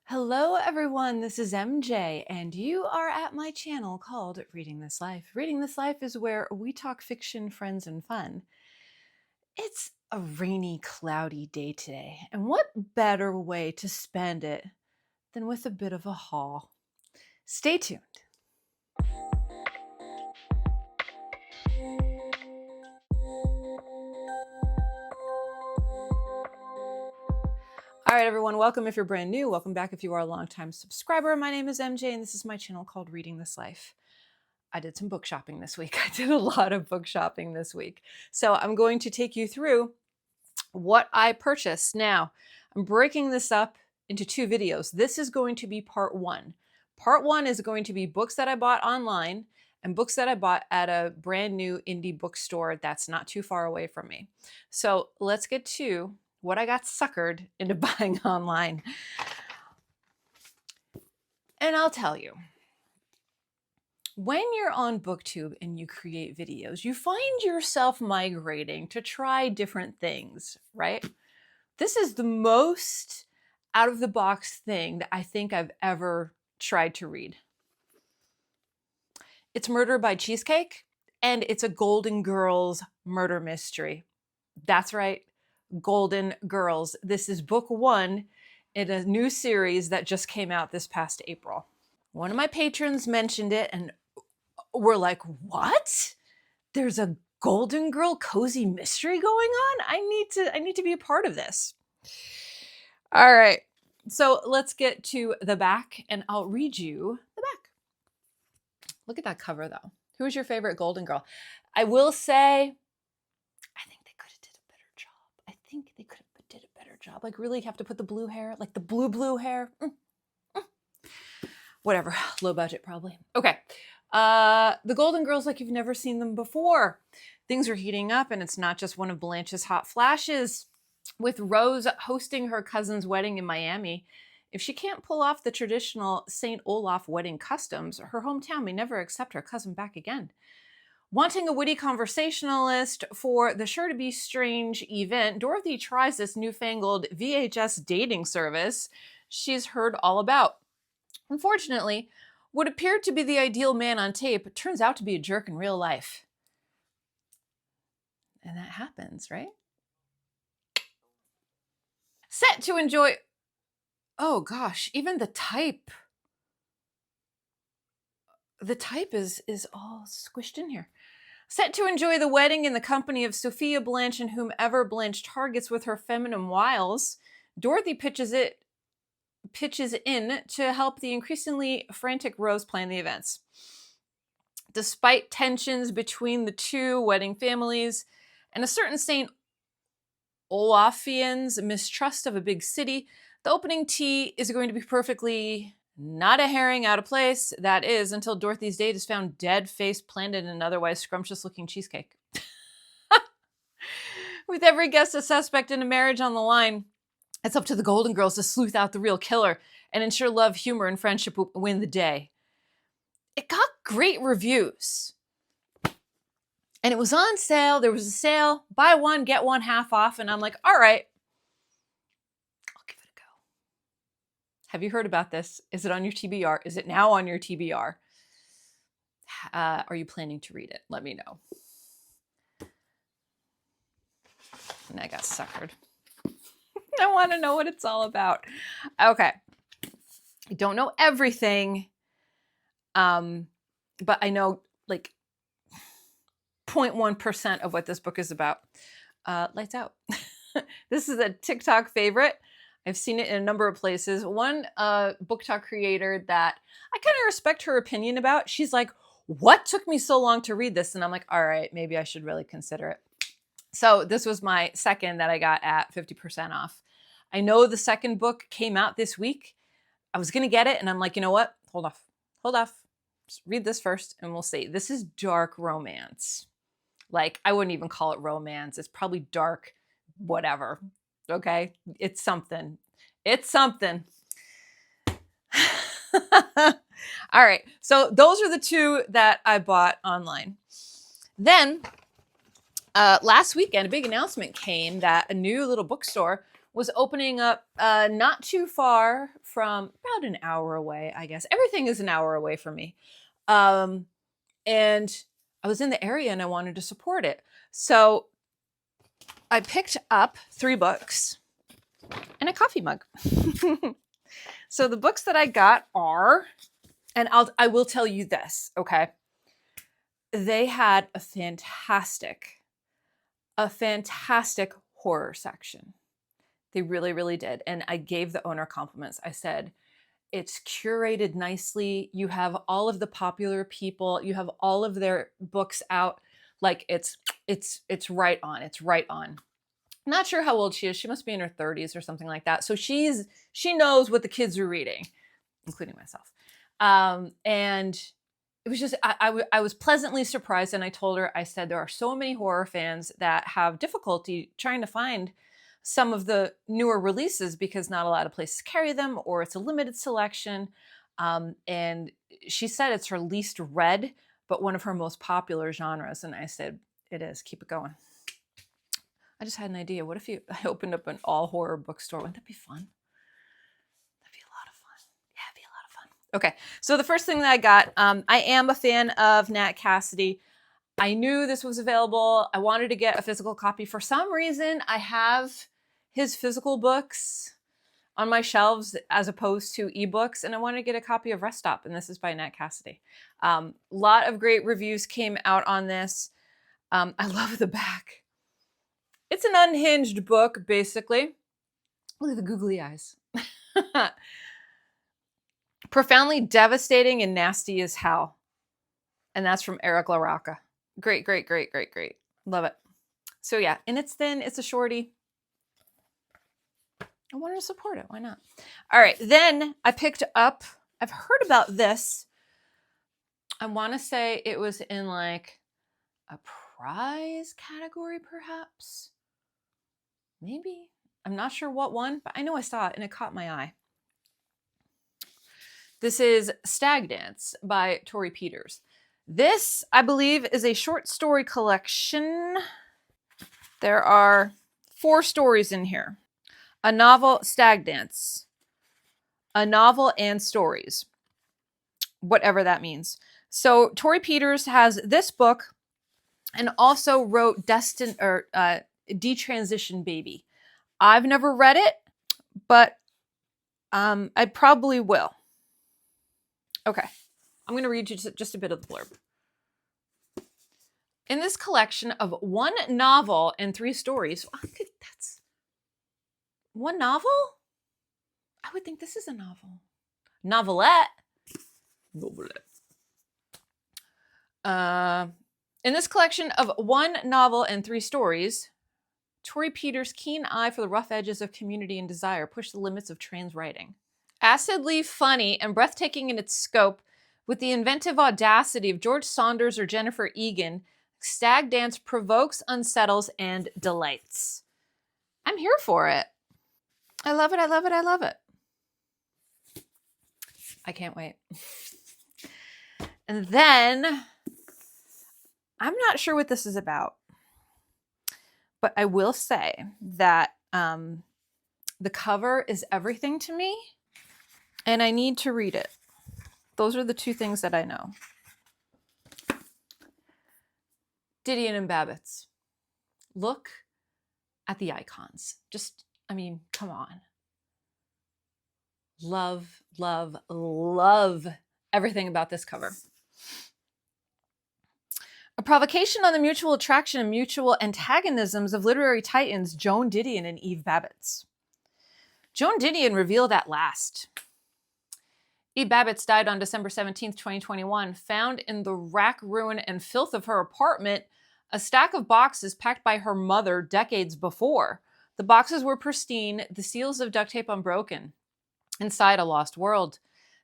Hello everyone, this is MJ and you are at my channel called Reading This Life. Reading This Life is where we talk fiction, friends, and fun. It's a rainy, cloudy day today, and what better way to spend it than with a bit of a haul? Stay tuned. All right, everyone, welcome if you're brand new. Welcome back if you are a longtime subscriber. My name is MJ, and this is my channel called Reading This Life. I did some book shopping this week. I did a lot of book shopping this week. So I'm going to take you through what I purchased. Now, I'm breaking this up into two videos. This is going to be part one. Part one is going to be books that I bought online and books that I bought at a brand new indie bookstore that's not too far away from me. So let's get to what I got suckered into buying online. And I'll tell you, when you're on booktube and you create videos, you find yourself migrating to try different things, right? This is the most out of the box thing that I think I've ever tried to read. It's Murder by Cheesecake, and it's a Golden Girls murder mystery. That's right, Golden Girls. This is book one in a new series that just came out this past April. One of my patrons mentioned it and we're like, what? There's a Golden Girl cozy mystery going on? I need to be a part of this. All right, so let's get to the back and I'll read you the back. Look at that cover though. Who is your favorite Golden Girl? I will say, I think they could have did a better job. I think they could have did a better job. Like really have to put the blue hair, like the blue hair. Whatever, low budget probably. Okay. The Golden Girls like you've never seen them before. Things are heating up and it's not just one of Blanche's hot flashes. With Rose hosting her cousin's wedding in Miami, if she can't pull off the traditional St. Olaf wedding customs, her hometown may never accept her cousin back again. Wanting a witty conversationalist for the sure-to-be strange event, Dorothy tries this newfangled VHS dating service she's heard all about. Unfortunately, what appeared to be the ideal man on tape turns out to be a jerk in real life. And that happens, right? Set to enjoy... Oh gosh, even the type. The type is all squished in here. Set to enjoy the wedding in the company of Sophia Blanche and whomever Blanche targets with her feminine wiles, Dorothy pitches in to help the increasingly frantic Rose plan the events. Despite tensions between the two wedding families and a certain St. Olafian's mistrust of a big city, the opening tea is going to be perfectly not a herring out of place. That is, until Dorothy's date is found dead face planted in an otherwise scrumptious-looking cheesecake. With every guest a suspect in a marriage on the line, it's up to the Golden Girls to sleuth out the real killer and ensure love, humor, and friendship will win the day. It got great reviews. And it was on sale. There was a sale. Buy one, get one half off. And I'm like, all right, I'll give it a go. Have you heard about this? Is it on your TBR? Is it now on your TBR? Are you planning to read it? Let me know. And I got suckered. I want to know what it's all about. Okay. I don't know everything, but I know like 0.1% of what this book is about. Lights Out. This is a TikTok favorite. I've seen it in a number of places. One booktok creator that I kind of respect her opinion about. She's like, what took me so long to read this? And I'm like, all right, maybe I should really consider it. So this was my second that I got at 50% off. I know the second book came out this week. I was going to get it. And I'm like, you know what? Hold off. Just read this first and we'll see. This is dark romance. Like, I wouldn't even call it romance. It's probably dark, whatever. Okay. It's something. It's something. All right. So those are the two that I bought online. Then last weekend, a big announcement came that a new little bookstore was opening up not too far from, about an hour away, I guess. Everything is an hour away from me. And I was in the area and I wanted to support it. So I picked up 3 books and a coffee mug. So the books that I got are, and I will tell you this, okay? They had a fantastic horror section. They really, really did. And I gave the owner compliments. I said, it's curated nicely. You have all of the popular people. You have all of their books out. Like it's right on. It's right on. Not sure how old she is. She must be in her 30s or something like that. So she knows what the kids are reading, including myself. And it was just, I was pleasantly surprised. And I told her, I said, there are so many horror fans that have difficulty trying to find some of the newer releases because not a lot of places carry them, or it's a limited selection. And she said it's her least read, but one of her most popular genres. And I said, it is. Keep it going. I just had an idea. What if I opened up an all horror bookstore? Wouldn't that be fun? That'd be a lot of fun. Yeah, it'd be a lot of fun. Okay, so the first thing that I got, I am a fan of Nat Cassidy. I knew this was available. I wanted to get a physical copy. For some reason, I have his physical books on my shelves as opposed to ebooks, and I wanted to get a copy of Rest Stop, and this is by Nat Cassidy. A lot of great reviews came out on this. I love the back. It's an unhinged book, basically. Look at the googly eyes. Profoundly devastating and nasty as hell. And that's from Eric LaRocca. Great, great, great, great, great. Love it. So yeah, and it's thin, it's a shorty. I wanted to support it. Why not? All right, then I picked up, I've heard about this. I want to say it was in like a prize category, perhaps. Maybe. I'm not sure what one, but I know I saw it and it caught my eye. This is Stag Dance by Torrey Peters. This, I believe, is a short story collection. There are 4 stories in here. A novel, Stag Dance. A novel and stories. Whatever that means. So Torrey Peters has this book and also wrote Detransition Baby. I've never read it, but I probably will. Okay, I'm going to read you just a bit of the blurb. In this collection of 1 novel and 3 stories, that's 1 novel? I would think this is a novel. Novelette. In this collection of 1 novel and 3 stories, Torrey Peters' keen eye for the rough edges of community and desire push the limits of trans writing. Acidly funny and breathtaking in its scope, with the inventive audacity of George Saunders or Jennifer Egan, Stag Dance provokes, unsettles, and delights. I'm here for it. I love it, I love it, I love it. I can't wait. And then, I'm not sure what this is about, but I will say that the cover is everything to me, and I need to read it. Those are the 2 things that I know. Didion and Babitz. Look at the icons. Just, I mean, come on. Love, love, love everything about this cover. A provocation on the mutual attraction and mutual antagonisms of literary titans Joan Didion and Eve Babitz. Joan Didion revealed at last. Eve Babitz died on December 17th, 2021, found in the rack, ruin, and filth of her apartment, a stack of boxes packed by her mother decades before. The boxes were pristine, the seals of duct tape unbroken. Inside, a lost world.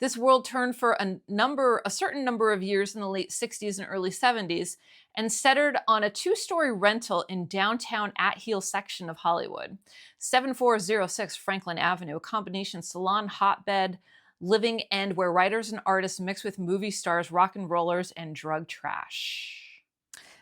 This world turned for a certain number of years in the late 60s and early 70s and centered on a 2-story rental in downtown at-heel section of Hollywood. 7406 Franklin Avenue, a combination salon hotbed, living end where writers and artists mix with movie stars, rock and rollers, and drug trash.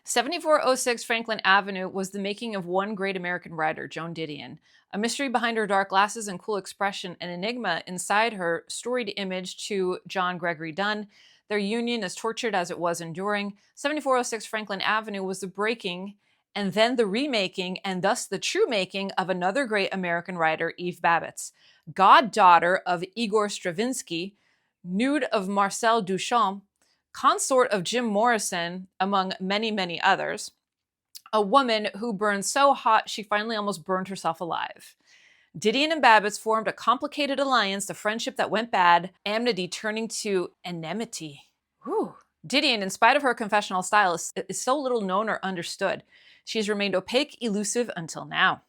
7406 Franklin Avenue was the making of one great American writer, Joan Didion. A mystery behind her dark glasses and cool expression, an enigma inside her storied image to John Gregory Dunn. Their union, as tortured as it was enduring. 7406 Franklin Avenue was the breaking and then the remaking and thus the true making of another great American writer, Eve Babitz, goddaughter of Igor Stravinsky, nude of Marcel Duchamp, consort of Jim Morrison, among many, many others, a woman who burned so hot she finally almost burned herself alive. Didion and Babitz formed a complicated alliance, the friendship that went bad, amity turning to enmity. Whew. Didion, in spite of her confessional style, is so little known or understood. She's remained opaque, elusive until now.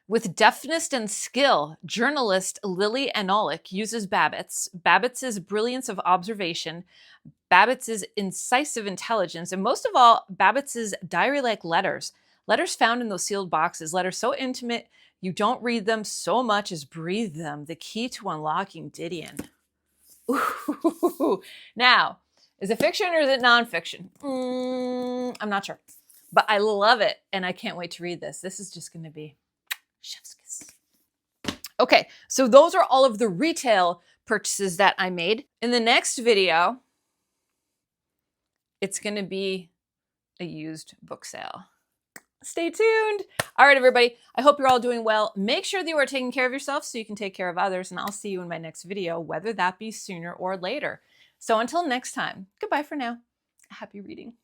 With deftness and skill, journalist Lili Anolik uses Babitz, Babitz's brilliance of observation, Babitz's incisive intelligence, and most of all, Babitz's diary-like letters. Letters found in those sealed boxes, letters so intimate you don't read them so much as breathe them, the key to unlocking Didion. Ooh. Now, is it fiction or is it nonfiction? I'm not sure, but I love it, and I can't wait to read this. This is just going to be chef's kiss. Okay, so those are all of the retail purchases that I made. In the next video, it's going to be a used book sale. Stay tuned. All right, everybody. I hope you're all doing well. Make sure that you are taking care of yourself so you can take care of others, and I'll see you in my next video, whether that be sooner or later. So until next time, goodbye for now. Happy reading.